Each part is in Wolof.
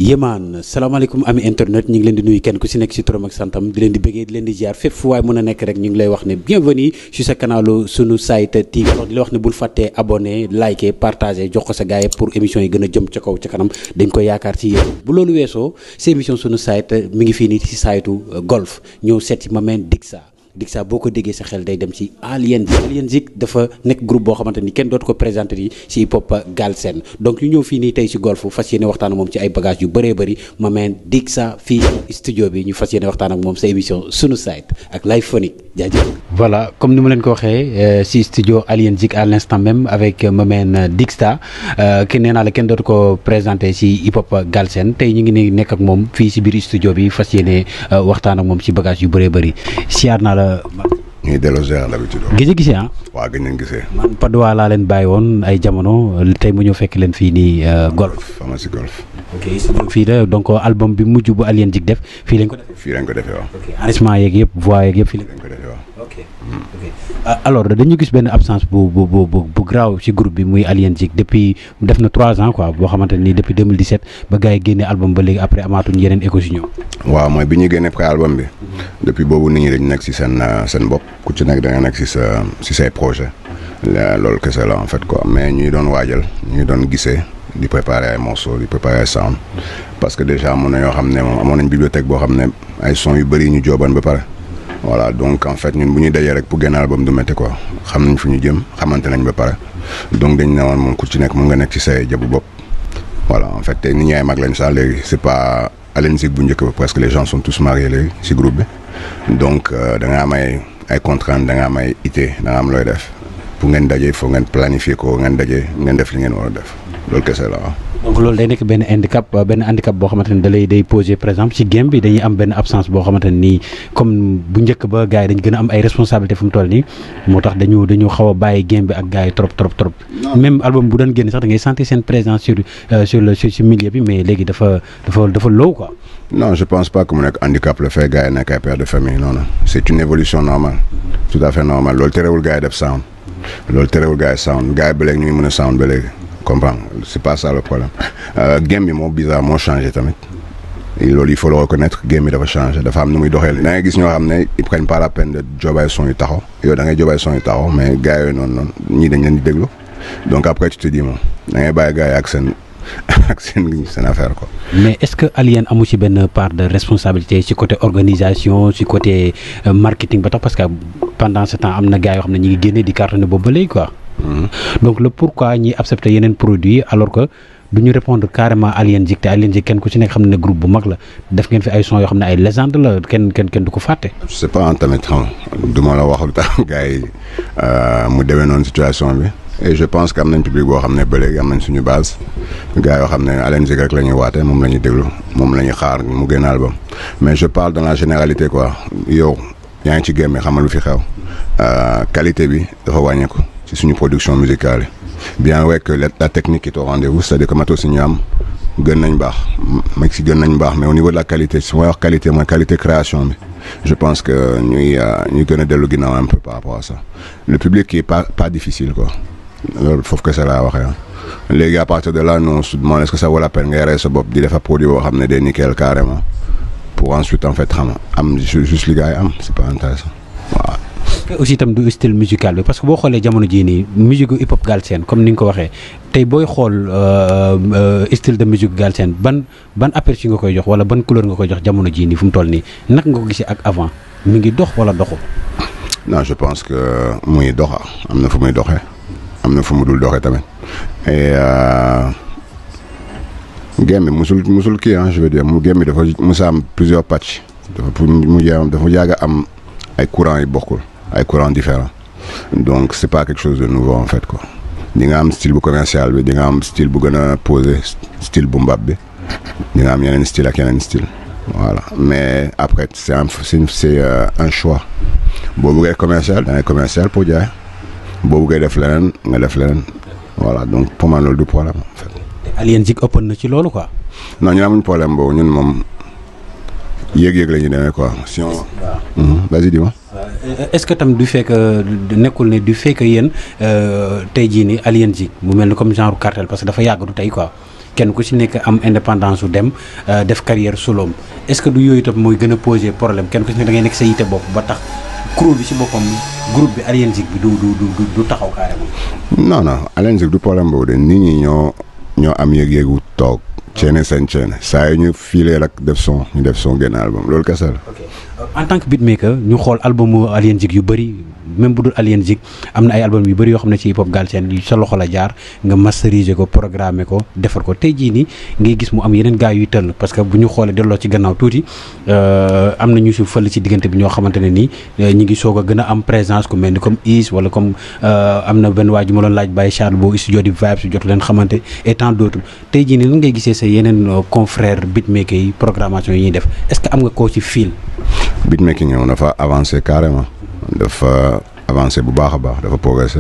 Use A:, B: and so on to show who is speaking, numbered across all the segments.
A: yémaan salaamaaleykum ami internet ñu ngi leen di nuyu kenn ku si nekk si turam ak santam di leen di bëggee di leen di ziar fépp fu waay mën a nekk rek ñu ngi lay wax ne bienvenue sur sa canalu sunu site TV di la wax ne bul fàttee abonné liker partager jox ko sa gars yi pour émission yi gën a jëm ca kaw ca kanam dañ koy yaakaar ci yéen bu loolu weesoo sa émission sunu site mi ngi fii nii si saytu golf ñëw seet si ma meen Dixa boo ko déggee sa xel day dem ci Alien Zik dafa nekk groupe boo xamante ni kenn dootu ko présenté yi ci hip hop Galsen donc ñu ñëw fii nii tey ci golf fas yéene waxtaan ak moom ci ay bagages yu bëree bëri ma meen Dixa fii studio bi ñu fas yéene waxtaan ak moom sa émission sunu site ak Live Phonique jaajëf. voilà comme ni ma leen ko waxee ci studio Alien Zik à l'instant même avec ma meen Dixa ki nee naa la kenn dootu ko présenté ci hip hop Galsen tey ñu ngi nii nekk ak moom fii ci biir studio bi fas yéene waxtaan ak moom ci bagages yu bëree bëri siyaar naa la.
B: ñu ngi delloo ziar d'habitude.
A: gëj a gisee ah.
B: waaw gëj nañ gisee.
A: man Padois laa leen bàyyi woon ay jamono tey mu ñëw fekk leen fii nii golf.
B: pharmacie golf.
A: ok fii la donc album bi mujj bu Alien Zik def fii lañ ko defee.
B: fii lañ ko defee waaw.
A: ok enregistrement yeeg yëpp voix yeeg yëpp fii
B: lañ ko defee waaw.
A: ok ok alors dañu gis benn absence bu graaw ci groupe bi muy Alien Zik depuis def na 3 ans quoi boo xamante ni depuis 2017 ba gars yi génne album ba léegi après amaatuñ yeneen écho si ñoom.
B: waaw mooy bi ñuy génne pré album bi. depuis boobu nit ñi dañu nekk si seen bopp ku ci nekk da nga nekk si say projet loolu kese la en fait quoi mais ñuy doon waajal ñuy doon gisee di préparer ay morceaux di préparer ay sound parce que déjà amoon na yoo xam ne moom amoon nañ bibliothèque boo xam ne ay son yu bëri ñu jooban ba pare voilà donc en fait ñun bu ñuy dajee rek pour génn album du métti quoi xam nañ fu ñu jëm xamante nañ ba pare donc dañ ne woon moom ku ci nekk mun nga nekk ci say jabu bopp voilà en fait tey nit ñi ay mag lañ sax léegi c'est pas Alien Zik bu njëkk ba presque les gens sont tous mariés léegi si groupe bi donc da nga am ay contraintes da nga am ay idées da nga am looy def pour ngeen daje il faut ngeen planifier ko ngeen daje ngeen def li ngeen war a def loolu kese la waaw.
A: donc loolu day nekk benn handicap boo xamante ni day poser par exemple ci game bi dañuy am benn absence boo xamante ni comme bu njëkk ba gars yi dañu gën a am ay responsabilités fu mu toll nii moo tax dañu xaw a bàyyi game bi ak gars yi trop. même album bu doon génn sax da ngay sentir seen présence sur milieu bi mais léegi dafa low quoi.
B: non je pense pas que mu nekk handicap le fait gars yi nekk ay père de famille non c'est une évolution normale tout à fait normale loolu terewul gars yi def sound gars yi ba léegi ñu ngi mën a sound ba léegi. comprendre c'est pas ça le problème game bi moo bizarre moo changé tamit loolu il faut le reconnaître game bi dafa changé dafa am nu muy doxee da ngay gis ñoo xam ne ils prennent pas la peine de jobaay son yu taxaw yow da ngay jobaay son yu taxaw mais gars yooyu noonu ñii dañ leen di déglu donc après tu te dis moom da ngay bàyyi gars yi ak seen affaire quoi.
A: mais est-ce que Alien amu ci benn part de responsabilité ci côté organisation ci côté marketing ba tax parce que pendant ce temps am na gars yoo xam ne ñi ngi génne di cartonné boobu ba léegi quoi. donc le pourquoi ñi accepter yeneen produits alors que du ñu répondre carrément Alien Zik te Alien Zik kenn ku ci nekk xam ne groupe bu mag la def ngeen fi ay son yoo xam ne ay légende la kenn du ko fàtte.
B: je sais pas tamit xam du ma la wax lu tax gars yi mu demee noonu situation bi et je pense que am nañ public boo xam ne ba léegi am nañ suñu base gars yoo xam ne Alien Zik rek la ñuy waate moom la ñuy déglu moom la ñuy xaar mu génn album mais je parle dans la généralité quoi yow yaa ngi ci game xamal lu fi xew qualité bi dafa wàññeeku. ci suñu production musicale bien vrai que la technique est au rendez-vous c'est-à-dire que matos si ñu am gën nañ baax mais au niveau de la qualité su ma wax qualité mooy qualité création bi je pense que ñuy gën a dellu ginnaaw un peu par rapport à ça le public qui est pas difficile quoi loolu foofu que ça laa waxee léegi à partir de là nous on se demande est-ce que ça vaut la peine ngay rey sa bopp di def produit boo xam ne day nickel carrément pour ensuite en fait xam am juste li gars yi am c'est pas intéressant waaw.
A: aussi itam du style musical bi parce que boo xoolee jamono jii nii musique hip hop Galsen comme ni nga ko waxee tey booy xool style de musique Galsen ban aperçu nga koy jox wala ban couleur nga koy jox jamono jii nii fu mu toll nii naka nga ko gisee ak avant mi ngi dox wala doxul.
B: non je pense que muy doxa am na fu muy doxee am na fu mu dul doxee tamit et game bi musul kii je veux dire game bi dafa musa am plusieurs patch dafa yàgg am ay courants yi bokkul. ay courants différents donc c'est pas quelque chose de nouveau en fait quoi di nga am style bu commercial bi di nga am style bu gën a posé style bu mbab bi di nga am yeneen style ak yeneen style voilà mais après c'est un choix boo bëggee commercial da ngay commercial pour jaay boo bëggee def leneen nga def leneen voilà donc pour man loolu du problème en fait.
A: Alien Zik ëppoon na ci loolu quoi.
B: non ñun amuñ problème boobu ñun moom yéeg-yéeg la ñuy demee quoi si on. vas-y dis-moi.
A: est-ce que tam du fait que nekkul ne du fait que yéen tey jii nii Alien Zik mu mel ni comme genre cartel parce que dafa yàgg du tey quoi kenn ku si nekk am indépendance su dem def carrière solo est-ce que du yooyu tam mooy gën a poser problème kenn ku si nekk da ngay nekk sa yite bopp ba tax crew bi si boppam groupe bi Alien Zik bi du taxaw carrément.
B: non Alien Zik du problème boobu de nit ñi ñoo am yëg-yëgu toog. ceene seen ceene saa yi ñu filer rek def son ñu def son génn album loolu kese la.
A: ok en tant que beatmaker ñu xool albumu Alien Zik yu bëri même bu dul Alien Zik am na ay album yu bëri yoo xam ne ci hip hop Galsen yu sa loxo la jaar nga masteriser ko programmer ko defar ko tey jii nii ngay gis mu am yeneen gars yuy tëll parce que bu ñu xoolee delloo ci gannaaw tuuti am na ñu si fël ci diggante bi ñoo xamante ne nii ñu ngi soog a gën a am présence ku mel ni comme Is wala comme am na benn waa ji ma doon laaj Baye Charles boo studio di Vibes su jotu leen xamante et tant d'autres tey jii nii lan ngay gisee sa yeneen confrères beatmaker yi programmation yi ñuy def est-ce que am nga koo ci fil.
B: beatmaking yow dafa avancé carrément dafa avancé bu baax a baax dafa progressé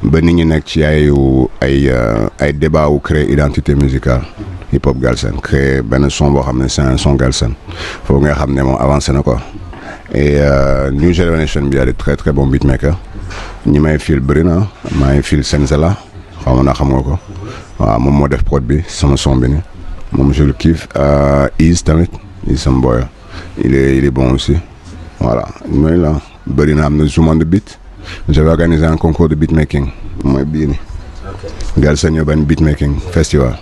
B: ba nit ñi nekk ci ay débat wu créer identité musicale hip hop Galsen créer benn son boo xam ne c'est un son Galsen foofu nga xam ne moom avancé na quoi et new generation bi y a de très très bons beatmakers ñi may fil bëri na maa ngi fil Senzala xaw ma xam nga ko waaw moom moo def prod bi sama son bi ni moom je le kiffe Is tamit Is sama boy il est bon aussi voilà mooy la bëri na am na Zoom on the Beat j'avais organisé un concours de beatmaking mooy bii ni Galsen Urban Beatmaking Festival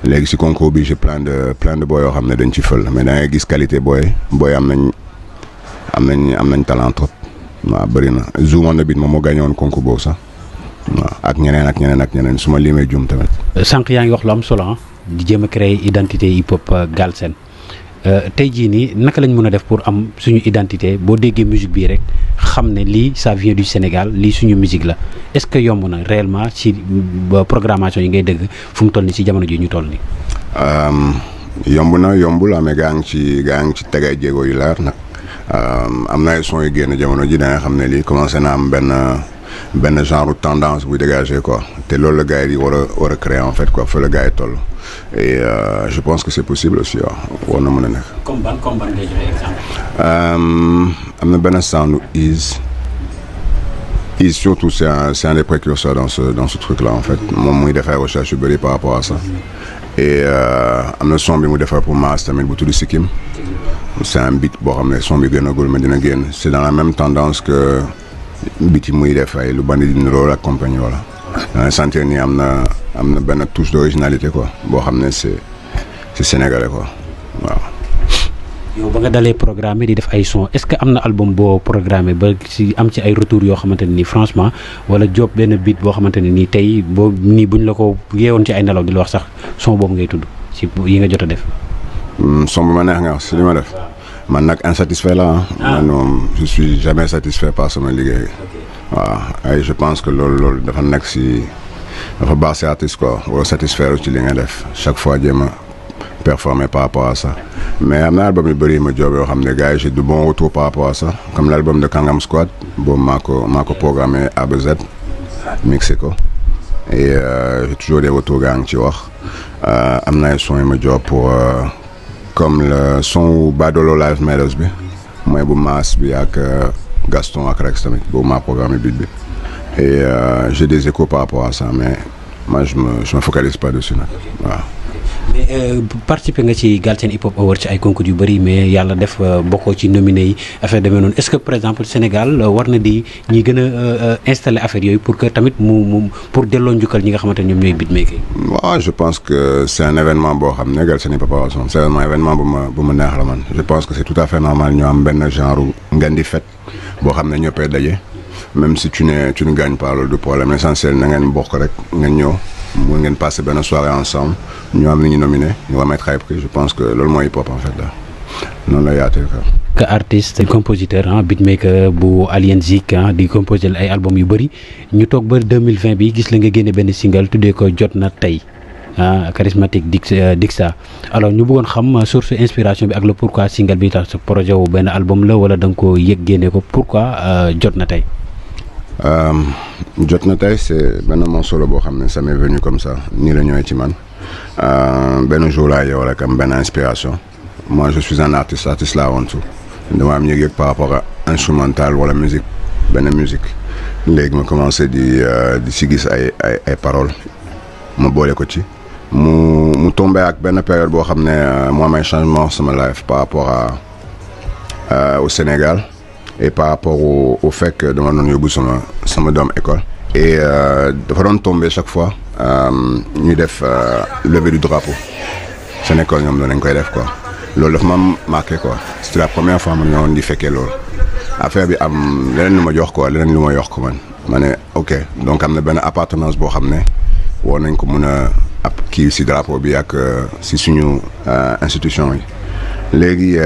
B: léegi si concours bi j'ai plein de boy yoo xam ne dañ ci fël mais da ngay gis qualité boy am nañ talent trop waaw bëri na Zoom on the Beat moom moo gagné woon concours boobu sax waaw ak ñeneen su ma limee jum tamit.
A: sànq yaa ngi wax lu am solo di jéem a créer identité hip hop Galsen tey jii nii naka lañ mën a def pour am suñu identité boo déggee musique bii rek xam ne lii ça vient du Sénégal lii suñu musique la est-ce que yomb na réellement ci programmation yi ngay dégg fu mu toll nii ci jamono ji ñu toll nii.
B: yomb na yombul mais gaa ngi ci tegay jéego yu leer nag am na ay son yu génn jamono ji da nga xam ne lii commencé na am benn genre tendance buy dégager quoi te loolu la gars yi di war a créer en fait quoi fa la gars yi toll et je pense que c'est possible aussi waaw war na mën a nekk.
A: comme ban ngay joxe exemple.
B: am na benn sound Is surtout c'est un des précurseurs dans ce truc là en fait moom muy def ay recherche yu bëri par rapport à ça et am na son bi mu defar pour Maas tamit bu tudd Sikkim c'est un beat boo xam ne son bi génnagul mais dina génn c'est dans la même tendance que beat yi muy def ay lu bandi di niroo ak compagnie voilà da sentir ni am na benn touche d'originalité quoi boo xam ne c'est sénégalais quoi waaw.
A: yow ba nga dalee programme di def ay son est-ce que am na album boo programmé ba ci am ci ay retours yoo xamante ne nii franchement wala job benn beat boo xamante ne nii tey boo nii buñ la ko yeewoon ci ay nelaw di la wax sax son boobu ngay tudd ci yi nga jot a def.
B: son bi ma neex nga wax si li ma def man nag insatisfait là man moom je suis jamais satisfait par sama liggéey waaw ay je pense que loolu dafa nekk si dafa baax si artiste quoi wala satisfaire ci li nga def chaque fois jéem a performer par rapport à ça mais am na album yu bëri ma job yoo xam ne gars yi j'ai de bons retours par rapport à ça comme l'album de Kangam Squad boobu maa ko programmé A ba Z mixé ko et j'ai toujours des retours gars ngi ci wax am na ay son yu ma job pour comme le son Badolo Live Matters bi mooy bu Maas bi ak Gaston ak Rex tamit boobu maa programmé beat bi et j'ai des échos par rapport à ça mais moi je me focalise pas dessus nag waaw.
A: mais participer nga ci Galsen Hip Hop Awards ci ay concours yu bëri mais yàlla def bokkoo ci nominé yi affaire demee noonu est-ce que par exemple Sénégal war na di ñi gën a installer affaire yooyu pour que tamit mu pour delloo njukkal ñi nga xamante ne ñoom ñooy beatmaker.
B: waaw je pense que c'est un événement boo xam ne Galsen Hip Hop Awards c'est un événement bu ma neex la man je pense que c'est tout à fait normal ñu am benn genre ngandi fête boo xam ne ñëppay daje même si tu ne gagnes pas loolu du problème l'essentiel na ngeen bokk rek ngeen ñëw. mun ngeen passer benn soirée ensemble ñu am ni ñu nominé ñu remettre ay prix je pense que loolu mooy hip hop en fait là noonu la yaatee quoi.
A: que artiste compositeur beatmaker bu Alien Zik di composer ay album yu bëri ñu toog ba 2020 bi gis la nga génne benn single tuddee ko jot na tey charismatique Dixa alors ñu bëggoon xam source inspiration bi ak le pourquoi single bi tax sa projet wu benn album la wala da nga ko yëg génne ko pourquoi jot na tey.
B: jot na tey c'est benn morceau boo xam ne ça m'est venu comme ça nii la ñëwee ci man benn jour laa yow rek am benn inspiration moi je suis un artiste laa woon tout dama am yëg-yëg par rapport à instrumental wala musique benn musique léegi ma commencé di si gis ay paroles ma boole ko ci mu mu tombé ak benn période boo xam ne moo may changement sama life par rapport au Sénégal et par rapport au fait que dama doon yóbbu sama doom école. Et dafa doon tombé chaque fois ñuy def levée du drapeau seen école ñoom doon nañ koy def quoi loolu dafa ma marqué quoi c'était la première fois man ñoo di fekkee loolu affaire bi am leneen lu ma jox quoi leneen lu ma yox ko ma ne ok donc am na benn appartenance boo xam ne war nañ ko mun a ab kii si drapeau bi ak si suñu institution yi léegi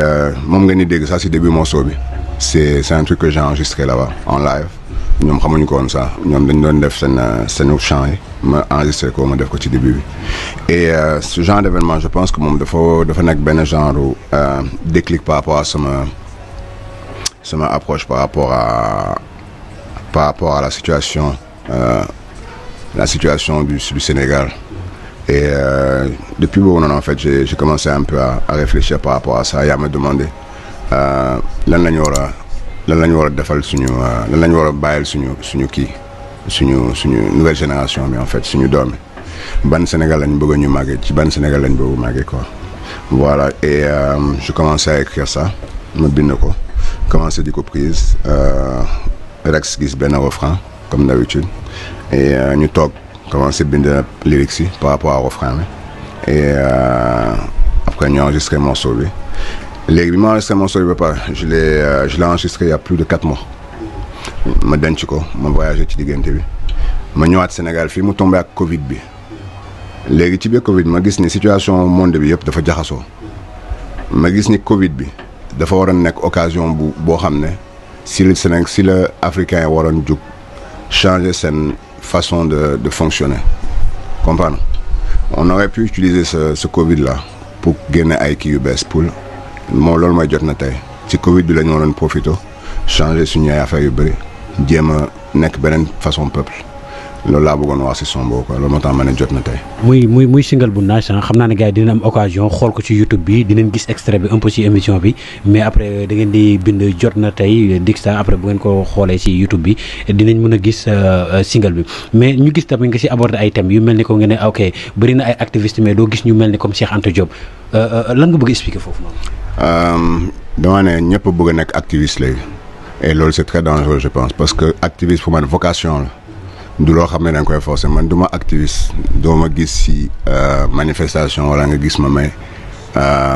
B: moom nga ni dégg ça si début morceau bi c'est un truc que j'ai enregistré là-bas en live ñoom xamuñu ko woon sax ñoom dañ doon def seen chant yi ma enregistré ko ma def ko ci début bi et ce genre d'événement je pense que moom dafa nekk benn genre déclic par rapport à sama approche par rapport à la situation du Sénégal et depuis boobu noonu en fait j'ai commencé un peu à réfléchir par rapport à ça et à me demander lan la ñu war a defal suñu lan la ñu war a bàyyil suñu nouvelle génération bi en fait suñu doom ban Sénégal lañ bëgg ñu màggee ci ban Sénégal lañ bëgg màggee quoi voilà et je commençais à écrire ça ma bind ko commencé di ko prise Rex gis benn refrain comme d'habitude et ñu toog commencé bind lyrics yi par rapport au refrain bi et après ñu enregistré morceau bi léegi bi ma enregistré morceau bi ba pare je l'ai enregistré il y a plus de 4 mois ma denc ko ma voyagé ci diggante bi ma ñëwaat Sénégal fii mu tombé ak Covid bi léegi ci biir Covid ma gis ni situation monde bi yëpp dafa jaxasoo ma gis ni Covid bi dafa waroon nekk occasion boo xam ne si le Sénégal si la africain waroon jug changer seen façon de fonctionner comprendre on aurait pu utiliser ce Covid là pour génne ay kii yu bees pour loolu mooy jot na tey ci Covid bi la ñu waroon profité changer suñu ay affaires yu bëri jéem a nekk beneen façon peuple loolu laa bëggoon wax si son boobu quoi loolu moo tax ma ne jot na tey.
A: muy single bu naaj xam naa ne gars yi dinañ am occasion xool ko ci YouTube bi dinañ gis extrait bi un peu ci émission bi mais après da ngeen di bind jot na tey Dickstar après bu ngeen ko xoolee ci YouTube bi dinañ mën a gis single bi mais ñu gis tamit nga ci aborder ay thèmes yu mel ni ko nga ne ok bëri na ay activistes mais doo gis ñu mel ni comme Cheikh Anta Diop lan nga bëgg expliquer foofu noonu.
B: dama ne ñëpp bëgg a nekk activiste léegi et loolu c'est très dangereux je pense parce que activiste pour man vocation la. du loo xam ne da nga koy forcer man du ma activiste doo ma gis si manifestation wala nga gis ma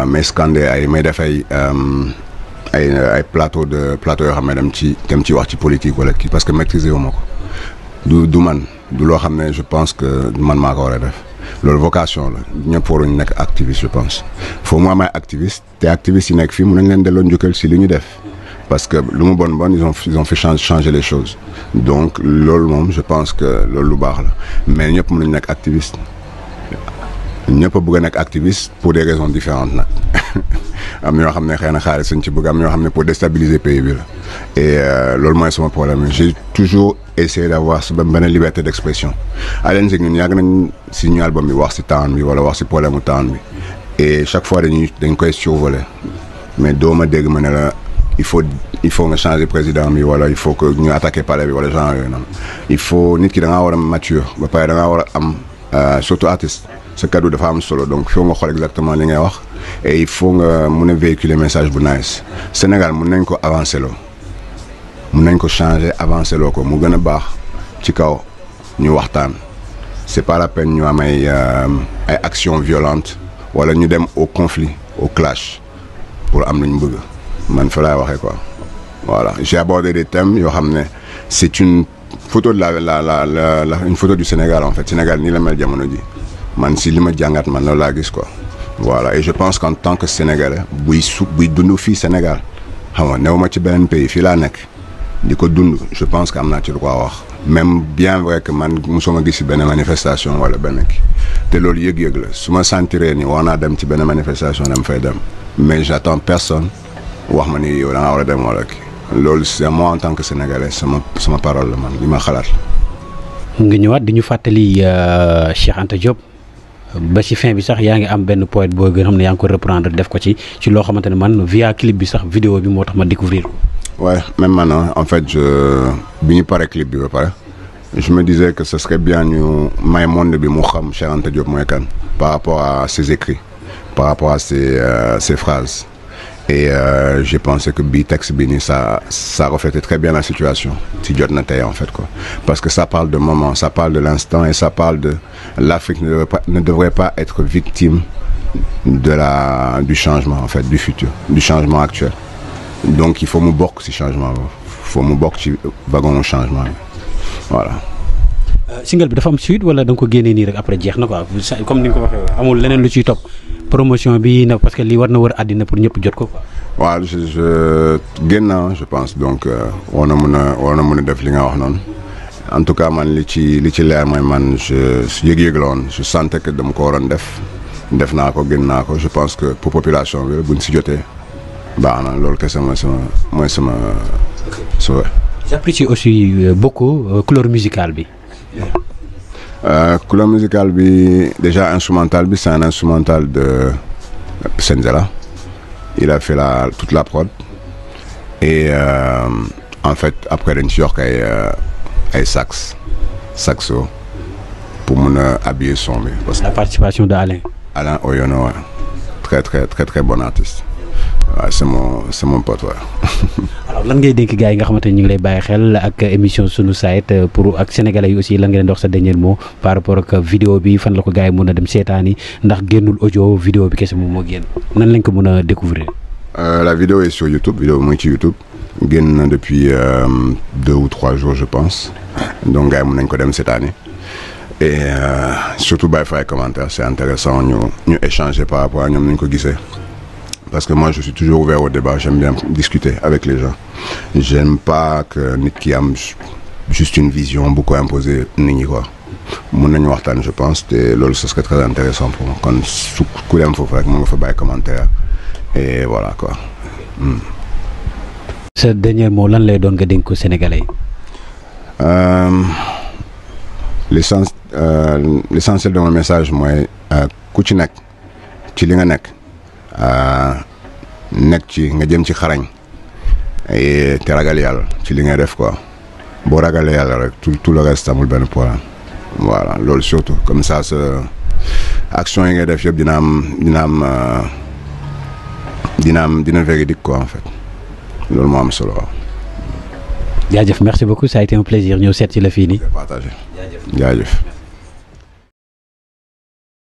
B: may scandé ay may def ay plateau yoo xam ne dem ci wax ci politique wala kii parce que maîtriser wu ma ko du man du loo xam ne je pense que man maa ko war a def loolu vocation la ñëpp waruñu nekk activiste je pense faut mu am ay activiste te activiste yi nekk fii mun nañ leen delloo njukkal si li ñu def parce que lu mu bon ils ont fait changer les choses donc loolu moom je pense que loolu lu baax la mais ñëpp mënuñ nekk activiste ñëpp a bëgg a nekk activiste pour des raisons différentes nag am ñoo xam ne xëy na xaalis sañ ci bëgg am ñoo xam ne pour déstabiliser pays bi la et loolu mooy sama problème j'ai toujours essayé d'avoir benn liberté d'expression Alioune Zik ñun yàgg nañ si ñu album bi wax si town bi wala wax si problème mu town bi et chaque fois dañ koy survoler mais doo ma dégg ma ne la il faut nga changer président bi wala il faut que ñu attaquer palais bi wala genre yooyu noonu il faut nit ki da ngaa war a mature ba pare da ngaa war a am surtout artiste sa kaddu dafa am solo donc il faut nga xool exactement li ngay wax et il faut nga mun a véhiculer message bu nice Sénégal mun nañ ko avancer loo mun nañ ko changer avancer loo ko mu gën a baax ci kaw ñu waxtaan c'est pas la peine ñu am ay actions violentes wala ñu dem au conflit au clash pour am lu ñu bëgg man fa laay waxee quoi voilà j'ai abordé des thèmes yoo xam ne c'est une photo de une photo du Sénégal en fait Sénégal nii la mel jamono ji man si li ma jàngat man loolu laa gis quoi voilà et je pense qu'en tant que Sénégalais buy dund fii Sénégal xam nga new ma ci beneen pays fii laa nekk di ko dund je pense que am naa ci lu ko wax même bien vrai que man mosuma gis ci benn manifestation wala benn kii te loolu yëg-yëg la su ma sentiree ni war naa dem ci benn manifestation dama fay dem mais j'attends personne wax ma ni yow da ngaa war a dem wala kii loolu c'est moi en tant que Sénégalais sama parole la man li ma xalaat.
A: nga ñëwaat di ñu fàttali Cheikh Anta Diop ba ci fin bi sax yaa ngi am benn poète boo gën xam ne yaa ngi ko reprendre def ko ci loo xamante ne man via clip bi sax vidéo bi moo tax ma découvrir ko.
B: ouais même man en fait bi ñu paree clip bi ba pare je me disais que ce serait bien ñu may monde bi mu xam Cheikh Anta Diop mooy kan par rapport à ses écrits, par rapport à ses phrases. Et j'ai pensé que bii texte bi nii ça reflétait très bien la situation si jot na tey en fait quoi, parce que ça parle de moment, ça parle de l'instant et ça parle de l'Afrique ne devrait pas être victime du changement en fait, du futur, du changement actuel. Donc il faut mu bokk ci changement boobu, il faut mu bokk ci wagon changement bi voilà.
A: single bi dafa am suite wala da nga ko génnee nii rek après jeex na quoi comme ni nga ko waxee amul leneen lu ciy topp promotion bi na parce que lii war na wër àddina pour ñëpp jot ko quoi.
B: waaw je génn naa je pense donc war na mën a def li nga wax noonu en tout cas man li ci leer mooy man je yëg-yëg la woon je sentais que dama ko waroon def naa ko génn naa ko je pense que pour population bi buñ si jotee baax na loolu kese mooy sama souhait.
A: J'apprécie aussi beaucoup couleur musicale bi.
B: Couleur musicale bi déjà instrumental bi c'est un instrumental de Senzela. Il a fait toute la prod et en fait après dañ ci yokk ay saxo pour mun a habiller son bi.
A: La participation de
B: Alain Oyono, très très très très bon artiste. waaw c'est mon pote waaw.
A: alors lan ngay dénk gars yi nga xamante ni ñu ngi lay bàyyi xel ak émission sunu site pour ak sénégalais yi aussi lan nga leen di wax sa dernier mot par rapport ak vidéo bi fan la ko gars yi mën a dem seetaani ndax génnul audio vidéo bi kese moom moo génn nan lañ ko mën a découvrir.
B: La vidéo est sur YouTube, vidéo mu ngi ci YouTube génn na depuis 2 ou 3 jours je pense donc gars yi mën nañ ko dem seetaani et surtout bàyyi fa ay commentaires c'est intéressant ñu échanger par rapport à ñoom nañ ko gisee. Parce que moi je suis toujours ouvert au débat, j'aime bien discuter avec les gens. J'aime pas que nit ki am juste une vision bu ko imposer nit ñi quoi. Mën nañu waxtaan je pense te loolu ce serait très intéressant pour moi kon su ku dem foofu rek mën nga fa bàyyi commentaire et voilà quoi.
A: Ce dernier mot lan lay doon nga dénk ko Sénégalais yi.
B: L'essentiel de mon message mooy ku ci nekk ci li nga nekk. nekk ci nga jëm ci xarañ te ragal yàlla ci li ngay def quoi boo ragalee yàlla rek tout le reste amul benn problème voilà loolu surtout comme ça sa action yi ngay def yëpp dina véridique quoi en fait loolu moo am solo waaw.
A: jaajëf merci beaucoup ça a été un plaisir ñëw seet ci la fii nii.
B: partagé jaajëf.